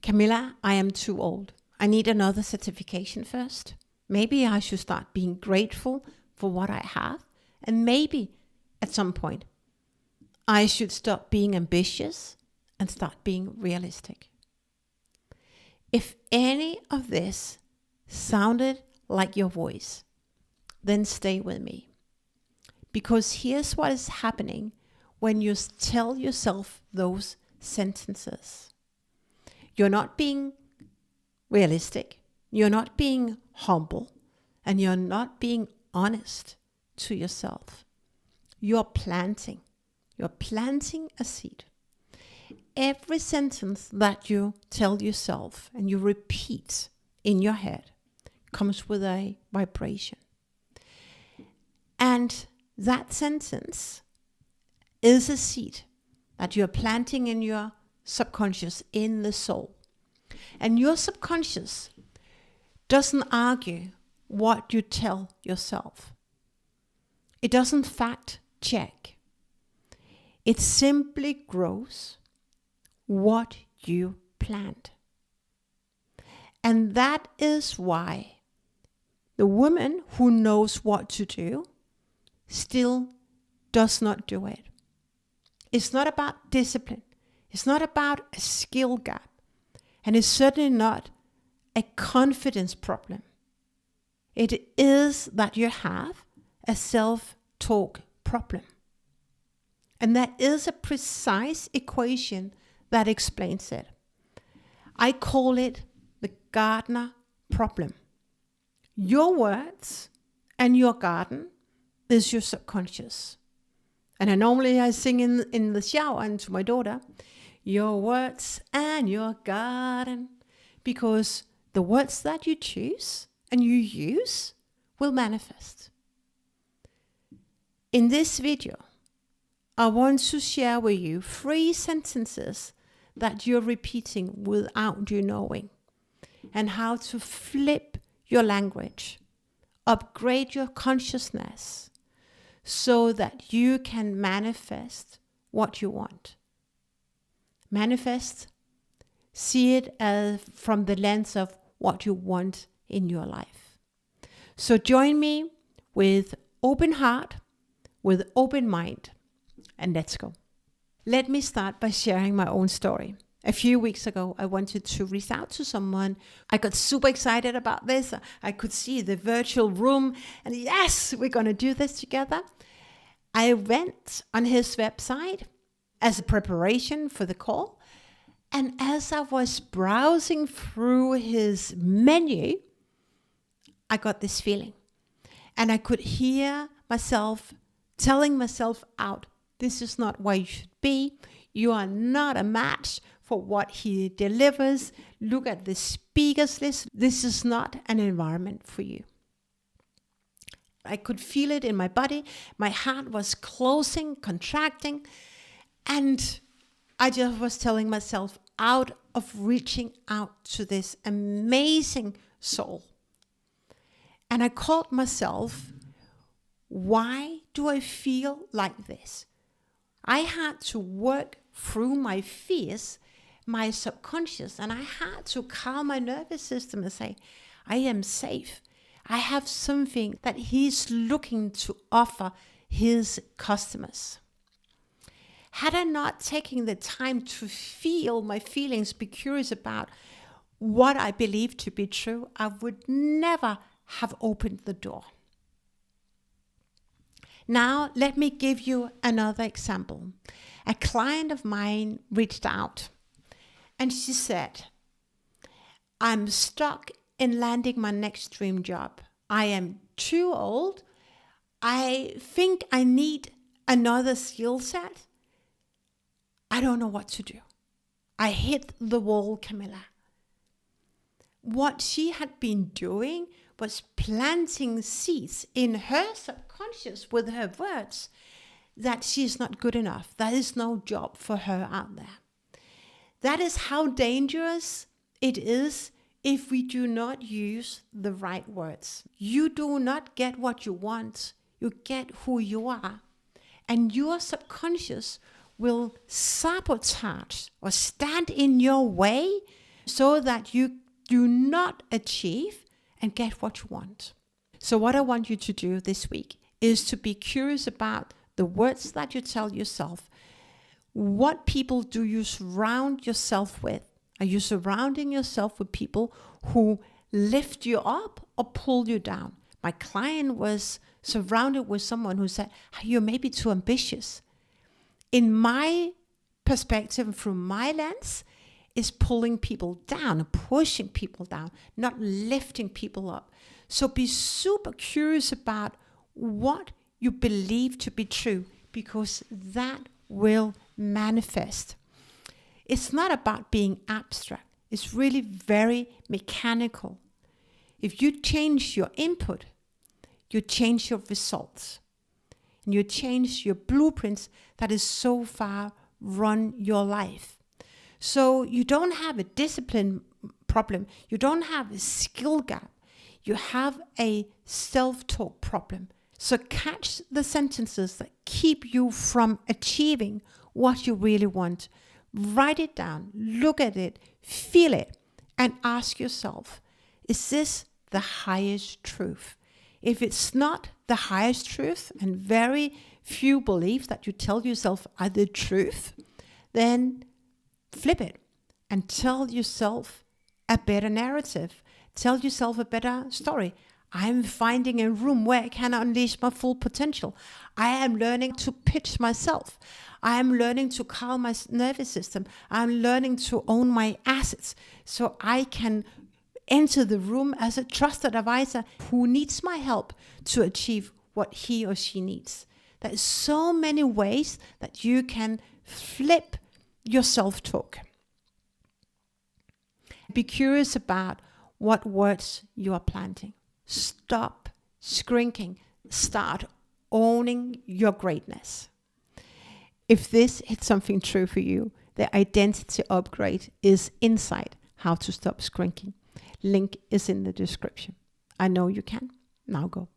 Camilla, I am too old. I need another certification first. Maybe I should start being grateful for what I have. And maybe at some point, I should stop being ambitious and start being realistic. If any of this sounded like your voice, then stay with me. Because here's what is happening when you tell yourself those sentences. You're not being realistic, you're not being humble, and you're not being honest to yourself. You're planting a seed. Every sentence that you tell yourself and you repeat in your head comes with a vibration. And that sentence is a seed that you're planting in your subconscious, in the soul. And your subconscious doesn't argue what you tell yourself. It doesn't fact check. It simply grows what you plant. And that is why the woman who knows what to do still does not do it. It's not about discipline. It's not about a skill gap. And it's certainly not a confidence problem. It is that you have a self-talk problem. And that is a precise equation that explains it. I call it the gardener problem. Your words and your garden is your subconscious. And I sing in the shower and to my daughter, your words and your garden, because the words that you choose and you use will manifest. In this video, I want to share with you 3 sentences that you're repeating without you knowing, and how to flip your language, upgrade your consciousness, so that you can manifest what you want. Manifest, see it as from the lens of what you want in your life. So join me with open heart, with open mind, and let's go. Let me start by sharing my own story. A few weeks ago, I wanted to reach out to someone. I got super excited about this. I could see the virtual room, and yes, we're going to do this together. I went on his website as a preparation for the call. And as I was browsing through his menu, I got this feeling. And I could hear myself telling myself out, this is not where you should be. You are not a match for what he delivers. Look at the speakers list. This is not an environment for you. I could feel it in my body. My heart was closing, contracting. And I just was telling myself out of reaching out to this amazing soul. And I called myself, why do I feel like this? I had to work through my fears, my subconscious, and I had to calm my nervous system and say, I am safe. I have something that he's looking to offer his customers. Had I not taken the time to feel my feelings, be curious about what I believe to be true, I would never have opened the door. Now, let me give you another example. A client of mine reached out and she said, I'm stuck in landing my next dream job. I am too old. I think I need another skill set. I don't know what to do. I hit the wall, Camilla. What she had been doing was planting seeds in her subconscious with her words that she's not good enough. That is no job for her out there. That is how dangerous it is if we do not use the right words. You do not get what you want. You get who you are. And your subconscious will sabotage or stand in your way so that you do not achieve and get what you want. So what I want you to do this week is to be curious about the words that you tell yourself. What people do you surround yourself with? Are you surrounding yourself with people who lift you up or pull you down? My client was surrounded with someone who said, you're maybe too ambitious. In my perspective, through my lens, is pulling people down, pushing people down, not lifting people up. So be super curious about what you believe to be true, because that will manifest. It's not about being abstract. It's really very mechanical. If you change your input, you change your results. And you change your blueprints that is so far run your life. So you don't have a discipline problem. You don't have a skill gap. You have a self-talk problem. So catch the sentences that keep you from achieving what you really want. Write it down, look at it, feel it, and ask yourself, is this the highest truth? If it's not the highest truth, and very few beliefs that you tell yourself are the truth, then flip it and tell yourself a better narrative. Tell yourself a better story. I'm finding a room where I can unleash my full potential. I am learning to pitch myself. I am learning to calm my nervous system. I'm learning to own my assets so I can enter the room as a trusted advisor who needs my help to achieve what he or she needs. There's so many ways that you can flip your self-talk. Be curious about what words you are planting. Stop shrinking. Start owning your greatness. If this is something true for you, the identity upgrade is inside How to Stop Shrinking. Link is in the description. I know you can. Now go.